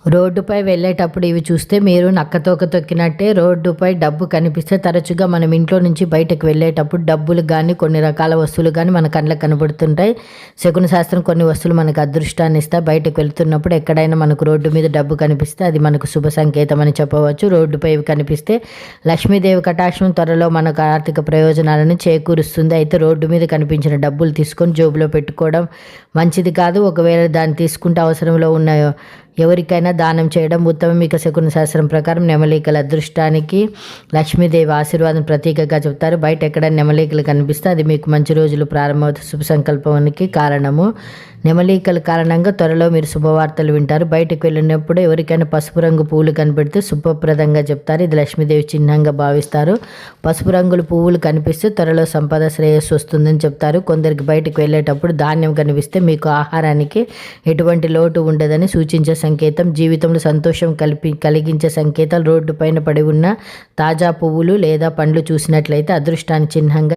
రోడ్డుపై వెళ్ళేటప్పుడు ఇవి చూస్తే మీరు నక్కతోక తొక్కినట్టే. రోడ్డుపై డబ్బు కనిపిస్తే తరచుగా మనం ఇంట్లో నుంచి బయటకు వెళ్ళేటప్పుడు డబ్బులు కానీ కొన్ని రకాల వస్తువులు కానీ మన కళ్ళకు కనబడుతుంటాయి. శకున శాస్త్రం కొన్ని వస్తువులు మనకు అదృష్టాన్ని ఇస్తాయి. బయటకు వెళ్తున్నప్పుడు ఎక్కడైనా మనకు రోడ్డు మీద డబ్బు కనిపిస్తే అది మనకు శుభ సంకేతం అని చెప్పవచ్చు. రోడ్డుపై ఇవి కనిపిస్తే లక్ష్మీదేవి కటాక్షం త్వరలో మనకు ఆర్థిక ప్రయోజనాలను చేకూరుస్తుంది. అయితే రోడ్డు మీద కనిపించిన డబ్బులు తీసుకొని జోబులో పెట్టుకోవడం మంచిది కాదు. ఒకవేళ దాన్ని తీసుకుంటే అవసరంలో ఉన్న ఎవరికైనా దానం చేయడం ఉత్తమం. ఇక శకున శాస్త్రం ప్రకారం నెమలికల అదృష్టానికి లక్ష్మీదేవి ఆశీర్వాదం ప్రతీకగా చెప్తారు. బయట ఎక్కడ నెమలికలు కనిపిస్తే అది మీకు మంచి రోజులు ప్రారంభమవుతాయి, శుభ సంకల్పానికి కారణము. నెమలికల కారణంగా త్వరలో మీరు శుభవార్తలు వింటారు. బయటకు వెళ్ళినప్పుడు ఎవరికైనా పసుపు రంగు పువ్వులు కనిపెడితే శుభప్రదంగా చెప్తారు. ఇది లక్ష్మీదేవి చిహ్నంగా భావిస్తారు. పసుపు రంగుల పువ్వులు కనిపిస్తే త్వరలో సంపద శ్రేయస్సు వస్తుందని చెప్తారు. కొందరికి బయటకు వెళ్ళేటప్పుడు ధాన్యం కనిపిస్తే మీకు ఆహారానికి ఎటువంటి లోటు ఉండదని సూచించే సంకేతం. జీవితంలో సంతోషం కలిగించే సంకేతాలు. రోడ్డు పైన పడి ఉన్న తాజా పువ్వులు లేదా పండ్లు చూసినట్లయితే అదృష్టాన్ని చిహ్నంగా